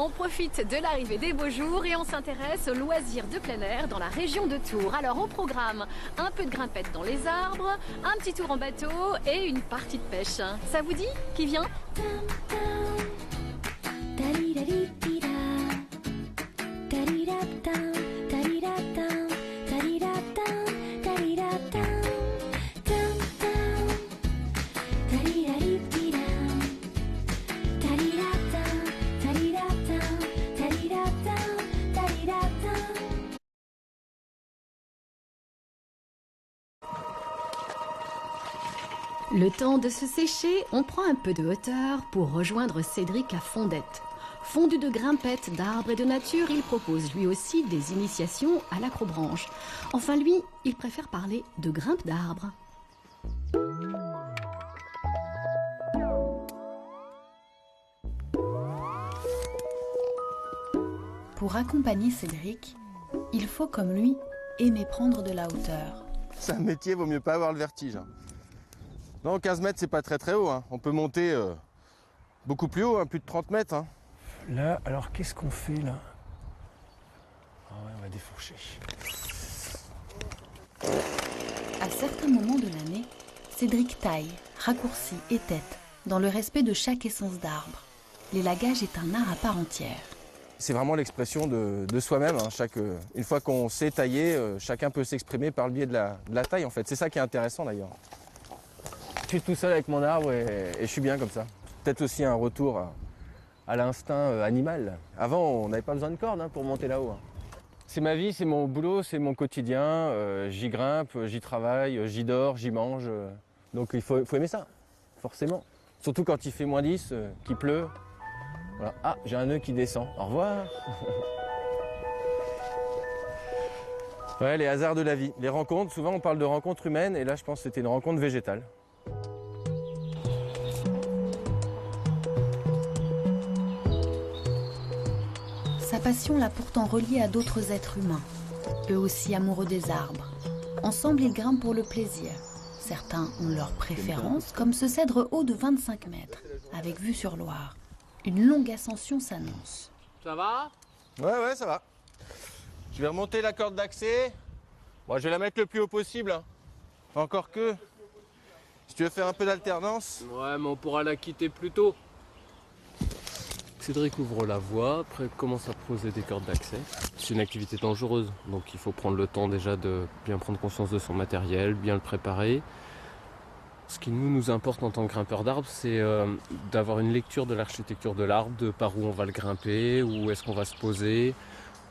On profite de l'arrivée des beaux jours et on s'intéresse aux loisirs de plein air dans la région de Tours. Alors au programme, un peu de grimpette dans les arbres, un petit tour en bateau et une partie de pêche. Ça vous dit? Qui vient? Le temps de se sécher, on prend un peu de hauteur pour rejoindre Cédric à Fondette. Fondu de grimpettes, d'arbres et de nature, il propose lui aussi des initiations à l'acrobranche. Enfin lui, il préfère parler de grimpe d'arbres. Pour accompagner Cédric, il faut comme lui aimer prendre de la hauteur. C'est un métier, vaut mieux pas avoir le vertige. Non, 15 mètres, c'est pas très haut. On peut monter beaucoup plus haut, plus de 30 mètres. Là, alors qu'est-ce qu'on fait là? Ah ouais, on va défourcher. À certains moments de l'année, Cédric taille, raccourcit et tête, dans le respect de chaque essence d'arbre. L'élagage est un art à part entière. C'est vraiment l'expression de soi-même. Une fois qu'on sait tailler, chacun peut s'exprimer par le biais de la taille en fait. C'est ça qui est intéressant d'ailleurs. Je suis tout seul avec mon arbre et je suis bien comme ça. Peut-être aussi un retour à l'instinct animal. Avant, on n'avait pas besoin de cordes pour monter là-haut. C'est ma vie, c'est mon boulot, c'est mon quotidien. J'y grimpe, j'y travaille, j'y dors, j'y mange. Donc il faut aimer ça, forcément. Surtout quand il fait -10, qu'il pleut. Voilà. Ah, j'ai un nœud qui descend. Au revoir. Ouais, les hasards de la vie. Les rencontres, souvent on parle de rencontres humaines et là je pense que c'était une rencontre végétale. Sa passion l'a pourtant relié à d'autres êtres humains, eux aussi amoureux des arbres. Ensemble, ils grimpent pour le plaisir. Certains ont leur préférence, comme ce cèdre haut de 25 mètres, avec vue sur Loire. Une longue ascension s'annonce. Ça va? Ouais, ça va. Je vais remonter la corde d'accès. Bon, je vais la mettre le plus haut possible. Encore que, si tu veux faire un peu d'alternance. Ouais, mais on pourra la quitter plus tôt. Cédric ouvre la voie, après commence à poser des cordes d'accès. C'est une activité dangereuse, donc il faut prendre le temps déjà de bien prendre conscience de son matériel, bien le préparer. Ce qui nous importe en tant que grimpeur d'arbres, c'est d'avoir une lecture de l'architecture de l'arbre, de par où on va le grimper, où est-ce qu'on va se poser,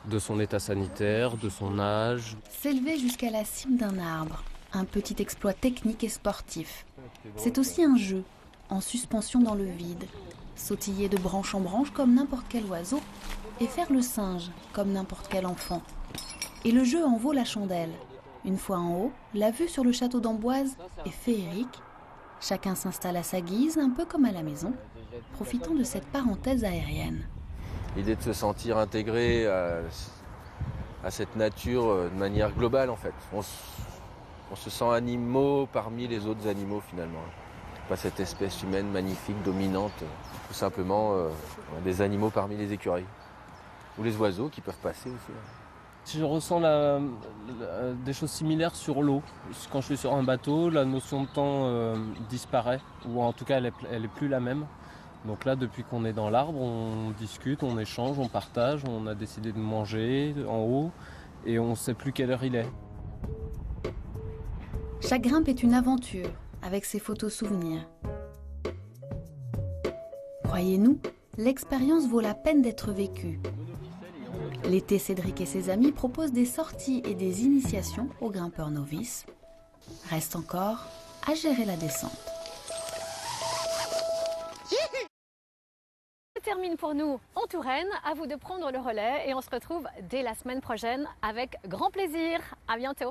de son état sanitaire, de son âge. S'élever jusqu'à la cime d'un arbre, un petit exploit technique et sportif. C'est aussi un jeu, en suspension dans le vide. Sautiller de branche en branche comme n'importe quel oiseau et faire le singe comme n'importe quel enfant. Et le jeu en vaut la chandelle. Une fois en haut, la vue sur le château d'Amboise est féerique. Chacun s'installe à sa guise, un peu comme à la maison, profitant de cette parenthèse aérienne. L'idée de se sentir intégré à cette nature de manière globale en fait. On se sent animaux parmi les autres animaux finalement. Pas cette espèce humaine magnifique, dominante, tout simplement des animaux parmi les écureuils. Ou les oiseaux qui peuvent passer aussi. Je ressens des choses similaires sur l'eau. Quand je suis sur un bateau, la notion de temps disparaît, ou en tout cas elle est plus la même. Donc là, depuis qu'on est dans l'arbre, on discute, on échange, on partage, on a décidé de manger en haut et on ne sait plus quelle heure il est. Chaque grimpe est une aventure, avec ses photos souvenirs. Croyez-nous, l'expérience vaut la peine d'être vécue. L'été, Cédric et ses amis proposent des sorties et des initiations aux grimpeurs novices. Reste encore à gérer la descente. Ça termine pour nous en Touraine. À vous de prendre le relais et on se retrouve dès la semaine prochaine avec grand plaisir. À bientôt.